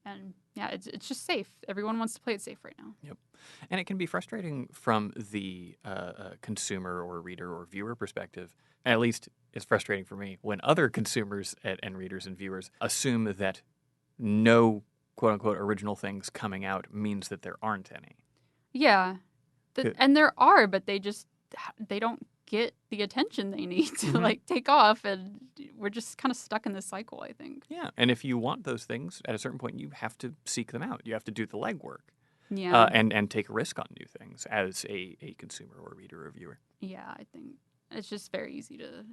And yeah, it's just safe. Everyone wants to play it safe right now. Yep. And it can be frustrating from the consumer or reader or viewer perspective. At least it's frustrating for me when other consumers and readers and viewers assume that no quote-unquote original things coming out means that there aren't any. Yeah. And there are, but they don't get the attention they need to like take off, and we're just kind of stuck in this cycle, I think. Yeah, and if you want those things, at a certain point you have to seek them out. You have to do the legwork. Yeah. And take a risk on new things as a consumer or reader or viewer. Yeah, I think it's just very easy to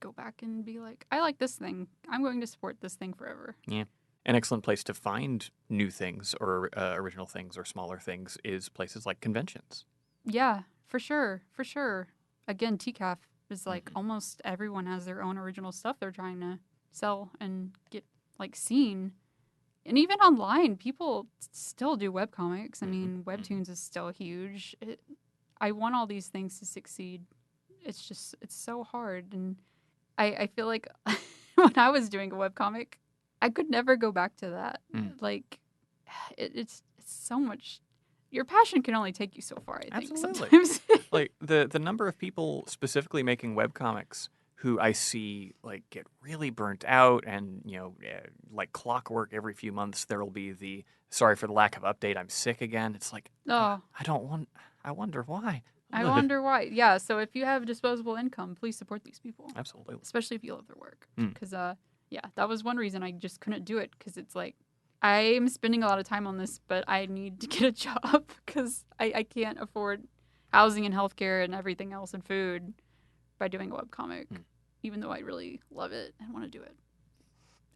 go back and be like, I like this thing. I'm going to support this thing forever. Yeah. An excellent place to find new things or original things or smaller things is places like conventions. Yeah, for sure. For sure. Again, TCAF is like almost everyone has their own original stuff they're trying to sell and get like seen. And even online, people still do webcomics. I mean, Webtoons is still huge. I want all these things to succeed. It's so hard. And I feel like when I was doing a webcomic, I could never go back to that. Like, it's so much. Your passion can only take you so far, I think. Absolutely. Sometimes. Like, the number of people specifically making webcomics who I see like get really burnt out and, like clockwork every few months, there'll be the, sorry for the lack of update, I'm sick again. It's like, I wonder why. I wonder why. Yeah, so if you have disposable income, please support these people. Absolutely. Especially if you love their work. Because, that was one reason I just couldn't do it, because it's like, I'm spending a lot of time on this, but I need to get a job because I can't afford housing and healthcare and everything else and food by doing a webcomic, even though I really love it and want to do it.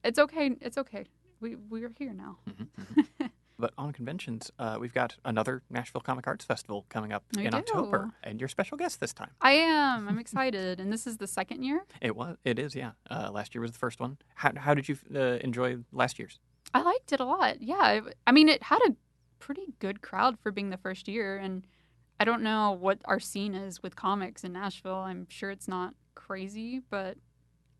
It's okay. It's okay. We are here now. But on conventions, we've got another Nashville Comic Arts Festival coming up in October, and you're special guest this time. I am. I'm excited. And this is the second year? It is, yeah. Last year was the first one. How did you enjoy last year's? I liked it a lot. Yeah. I mean, it had a pretty good crowd for being the first year, and I don't know what our scene is with comics in Nashville. I'm sure it's not crazy, but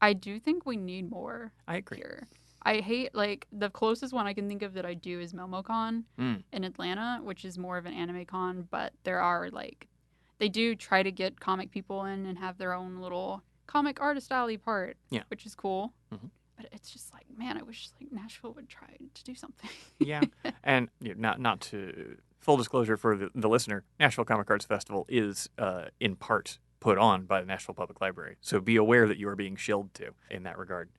I do think we need more. I agree. Here. I hate, like, the closest one I can think of that I do is MomoCon in Atlanta, which is more of an anime con, but there are, like, they do try to get comic people in and have their own little comic artist alley part, which is cool. But it's just like, man, I wish like Nashville would try to do something. Yeah, and not to full disclosure for the listener, Nashville Comic Arts Festival is in part put on by the Nashville Public Library, so be aware that you are being shilled to in that regard.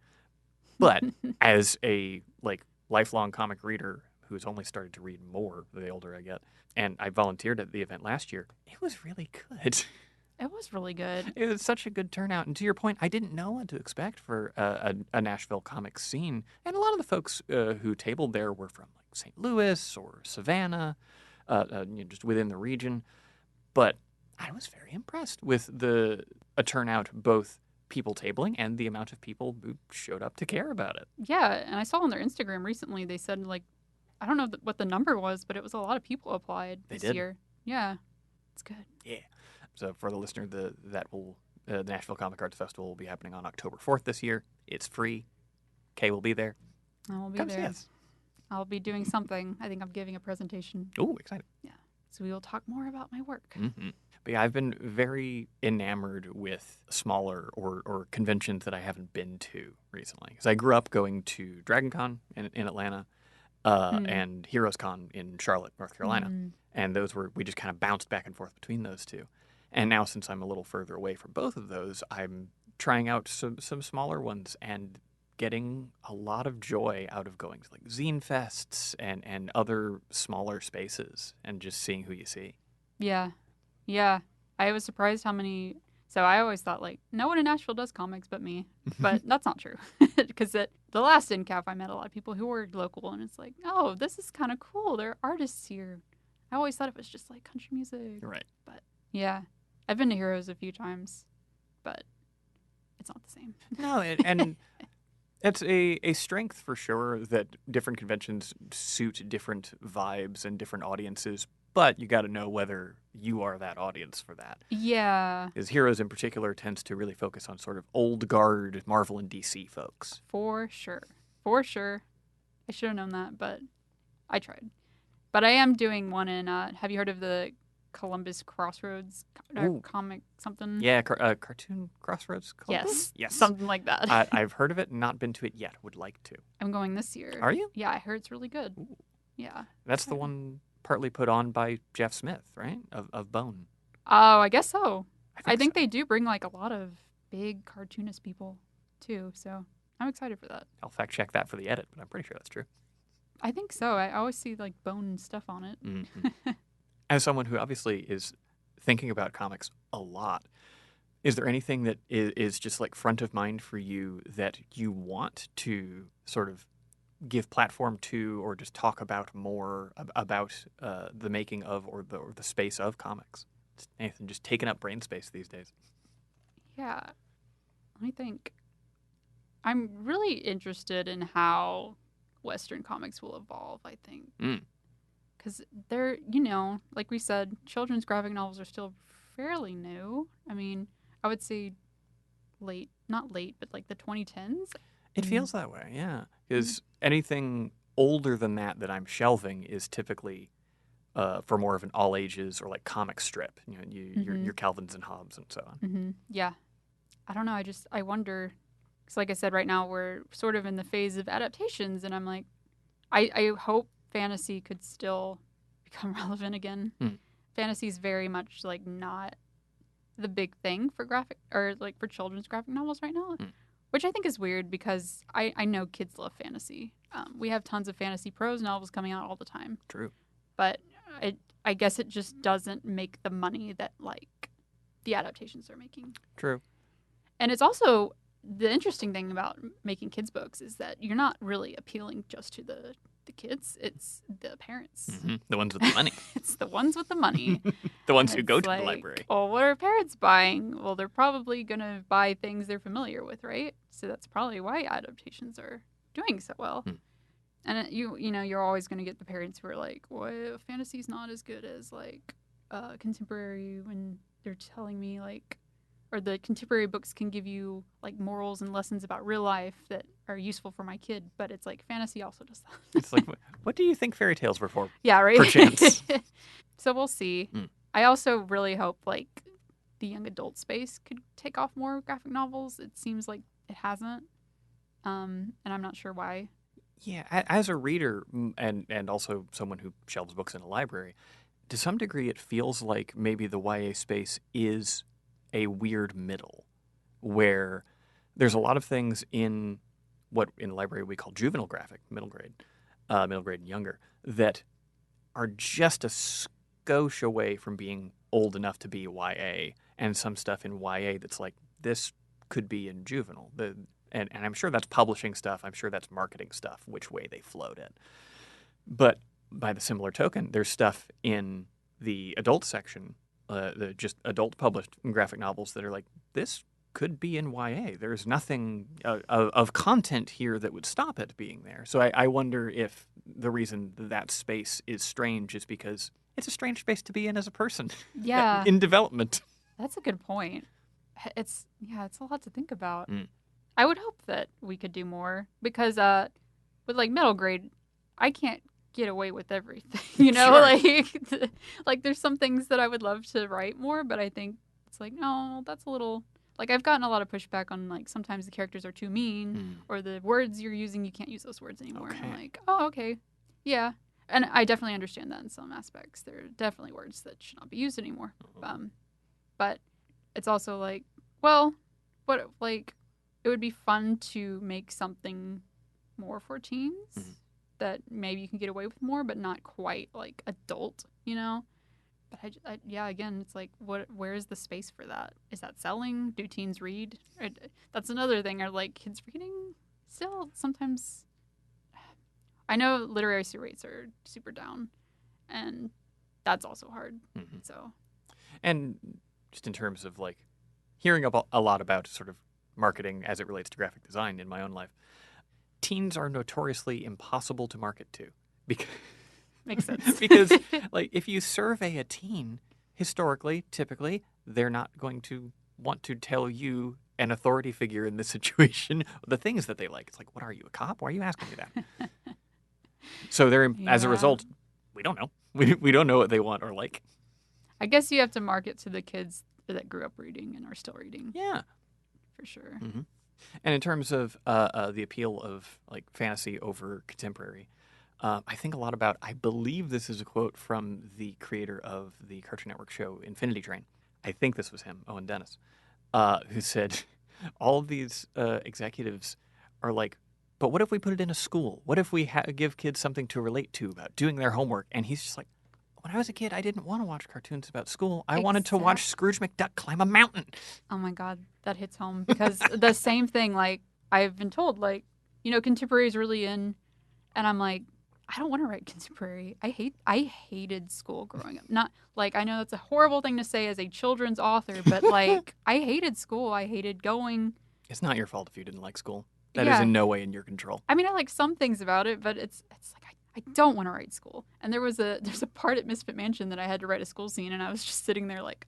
But as a lifelong comic reader who's only started to read more the older I get, and I volunteered at the event last year, it was really good. It was really good. It was such a good turnout. And to your point, I didn't know what to expect for a Nashville comic scene. And a lot of the folks who tabled there were from like St. Louis or Savannah, just within the region. But I was very impressed with the turnout, both people tabling and the amount of people who showed up to care about it. Yeah, and I saw on their Instagram recently, they said, like, I don't know what the number was, but it was a lot of people applied this year. Yeah, it's good. Yeah. So for the listener, the Nashville Comic Arts Festival will be happening on October 4th this year. It's free. Kay will be there. I will be Come there. see us. I'll be doing something. I think I'm giving a presentation. Oh, excited. Yeah. So we will talk more about my work. But yeah, I've been very enamored with smaller or conventions that I haven't been to recently. Because I grew up going to Dragon Con in Atlanta, and Heroes Con in Charlotte, North Carolina. And we just kind of bounced back and forth between those two. And now, since I'm a little further away from both of those, I'm trying out some smaller ones and getting a lot of joy out of going to like zine fests and other smaller spaces and just seeing who you see. Yeah. Yeah. I was surprised how many. So I always thought, like, no one in Nashville does comics but me. But that's not true. Because at the last NCAF, I met a lot of people who were local, and it's like, oh, this is kind of cool. There are artists here. I always thought it was just like country music. Right. But yeah, I've been to Heroes a few times, but it's not the same. No, and it's a strength for sure that different conventions suit different vibes and different audiences, but you got to know whether you are that audience for that. Yeah. Because Heroes in particular tends to really focus on sort of old guard Marvel and DC folks. For sure. For sure. I should have known that, but I tried. But I am doing one in, have you heard of the Columbus Crossroads comic something? Yeah, Cartoon Crossroads Columbus? Yes. Yes. Something like that. I've heard of it, not been to it yet. Would like to. I'm going this year. Are you? Yeah, I heard it's really good. Ooh. Yeah. That's the one partly put on by Jeff Smith, right? Of Bone. Oh, I guess so. I think so. they do bring like a lot of big cartoonist people too, so I'm excited for that. I'll fact check that for the edit, but I'm pretty sure that's true. I think so. I always see like Bone stuff on it. Mm-hmm. As someone who obviously is thinking about comics a lot, is there anything that is just like front of mind for you that you want to sort of give platform to or just talk about more about the making of or the space of comics? Anything just taking up brain space these days? Yeah. Let me think. I'm really interested in how Western comics will evolve, I think. Because they're, like we said, children's graphic novels are still fairly new. I mean, I would say not late, but like the 2010s. It feels that way, yeah. Because anything older than that I'm shelving is typically for more of an all ages or like comic strip. Your Calvins and Hobbes and so on. Mm-hmm. Yeah. I don't know. I wonder. Because like I said, right now we're sort of in the phase of adaptations, and I'm like, I hope fantasy could still become relevant again. Fantasy is very much like not the big thing for graphic or like for children's graphic novels right now, which I think is weird because I know kids love fantasy. We have tons of fantasy prose novels coming out all the time. True. But I guess it just doesn't make the money that like the adaptations are making. True. And it's also the interesting thing about making kids books is that you're not really appealing just to the kids. It's the parents. Mm-hmm. The ones with the money. It's the ones with the money. The ones who go to the library. Oh, what are parents buying? Well, they're probably going to buy things they're familiar with, right? So that's probably why adaptations are doing so well. And you're always going to get the parents who are like, well, fantasy's not as good as like contemporary when they're telling me like, or the contemporary books can give you like morals and lessons about real life that are useful for my kid, but it's like fantasy also does that. It's like, what do you think fairy tales were for? Yeah, right. Perchance. So we'll see. I also really hope like the young adult space could take off more graphic novels. It seems like it hasn't, and I'm not sure why. Yeah, as a reader and also someone who shelves books in a library, to some degree it feels like maybe the YA space is a weird middle where there's a lot of things in what in the library we call juvenile graphic, middle grade and younger, that are just a skosh away from being old enough to be YA, and some stuff in YA that's like, this could be in juvenile. And I'm sure that's publishing stuff. I'm sure that's marketing stuff, which way they float it. But by the similar token, there's stuff in the adult section, the just adult published graphic novels that are like, this could be in YA. There's nothing of content here that would stop it being there. So I wonder if the reason that space is strange is because it's a strange space to be in as a person. Yeah. In development. That's a good point. It's a lot to think about. I would hope that we could do more because with like middle grade, I can't get away with everything, Sure. like there's some things that I would love to write more, but I think it's like, no, that's a little, like I've gotten a lot of pushback on like sometimes the characters are too mean or the words you're using, you can't use those words anymore. Okay. And I'm like, oh, okay. Yeah. And I definitely understand that in some aspects. There are definitely words that should not be used anymore. But it's also like, well, what, like, it would be fun to make something more for teens that maybe you can get away with more, but not quite like adult, you know? But yeah, again, it's like, where is the space for that? Is that selling? Do teens read? That's another thing. Are like kids reading still? Sometimes I know literacy rates are super down, and that's also hard. So, and just in terms of like hearing a lot about sort of marketing as it relates to graphic design in my own life, teens are notoriously impossible to market to because makes sense. because like if you survey a teen, historically, typically, they're not going to want to tell you, an authority figure in this situation, the things that they like. It's like, what are you, a cop? Why are you asking me that? So as a result, we don't know. We don't know what they want or like. I guess you have to market to the kids that grew up reading and are still reading. Yeah, for sure. And in terms of the appeal of like fantasy over contemporary, I think a lot about. I believe this is a quote from the creator of the Cartoon Network show Infinity Train. I think this was him, Owen Dennis, who said, all of these executives are like, but what if we put it in a school? What if we give kids something to relate to about doing their homework? And he's just like, when I was a kid, I didn't want to watch cartoons about school. I wanted to watch Scrooge McDuck climb a mountain. Oh my God, that hits home because the same thing, like I've been told, like, you know, contemporary is really in, and I'm like, I don't want to write contemporary. I hated school growing up. Not like, I know that's a horrible thing to say as a children's author, but like I hated school. I hated going. It's not your fault if you didn't like school. That is in no way in your control. I mean, I like some things about it, but it's like I don't want to write school. And there's a part at Misfit Mansion that I had to write a school scene, and I was just sitting there like,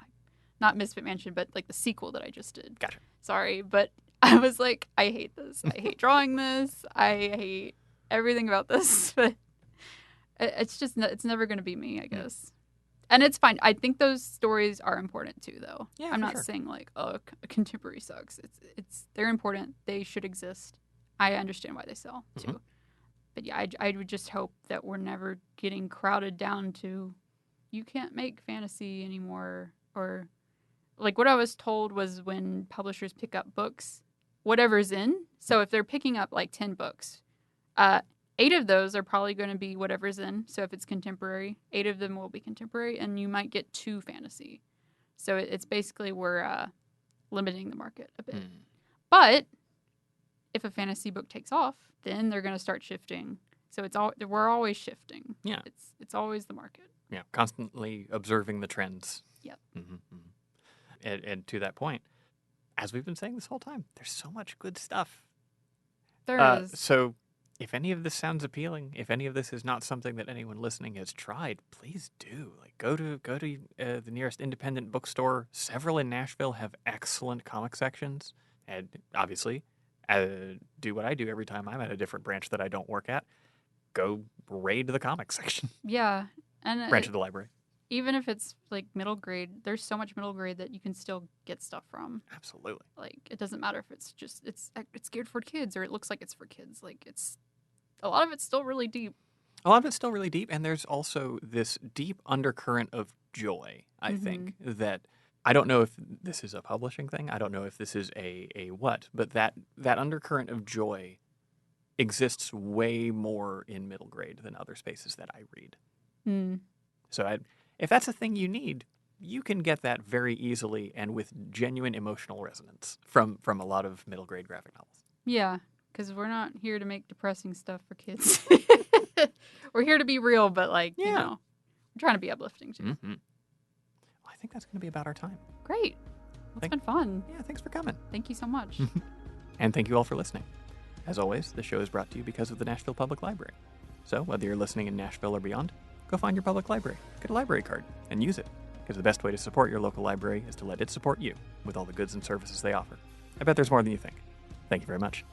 not Misfit Mansion, but like the sequel that I just did. Gotcha. Sorry, but I was like, I hate this. I hate drawing this. I hate everything about this. But it's just, it's never going to be me, I guess. And it's fine. I think those stories are important too, though. Yeah, I'm not saying like, oh, contemporary sucks. They're important. They should exist. I understand why they sell too. But yeah, I would just hope that we're never getting crowded down to, you can't make fantasy anymore. Or like what I was told was when publishers pick up books, whatever's in. So if they're picking up like 10 books, 8 of those are probably going to be whatever's in. So if it's contemporary, 8 of them will be contemporary, and you might get 2 fantasy. So it's basically we're limiting the market a bit. But if a fantasy book takes off, then they're going to start shifting. So we're always shifting. Yeah, it's always the market. Yeah, constantly observing the trends. Yep. And to that point, as we've been saying this whole time, there's so much good stuff. There is. So if any of this sounds appealing, if any of this is not something that anyone listening has tried, please do. Like go to the nearest independent bookstore. Several in Nashville have excellent comic sections, and obviously, do what I do every time I'm at a different branch that I don't work at. Go raid the comic section. Yeah, and branch of the library. Even if it's like middle grade, there's so much middle grade that you can still get stuff from. Absolutely. Like it doesn't matter if it's geared for kids or it looks like it's for kids. Like a lot of it's still really deep. A lot of it's still really deep, and there's also this deep undercurrent of joy, I think, that I don't know if this is a publishing thing. I don't know if this is a what, but that undercurrent of joy exists way more in middle grade than other spaces that I read. So if that's a thing you need, you can get that very easily and with genuine emotional resonance from a lot of middle grade graphic novels. Yeah, because we're not here to make depressing stuff for kids. We're here to be real, but you know, we're trying to be uplifting too. Well, I think that's going to be about our time. Great. It's been fun. Yeah, thanks for coming. Thank you so much. And thank you all for listening. As always, the show is brought to you because of the Nashville Public Library. So whether you're listening in Nashville or beyond, go find your public library, get a library card, and use it. Because the best way to support your local library is to let it support you with all the goods and services they offer. I bet there's more than you think. Thank you very much.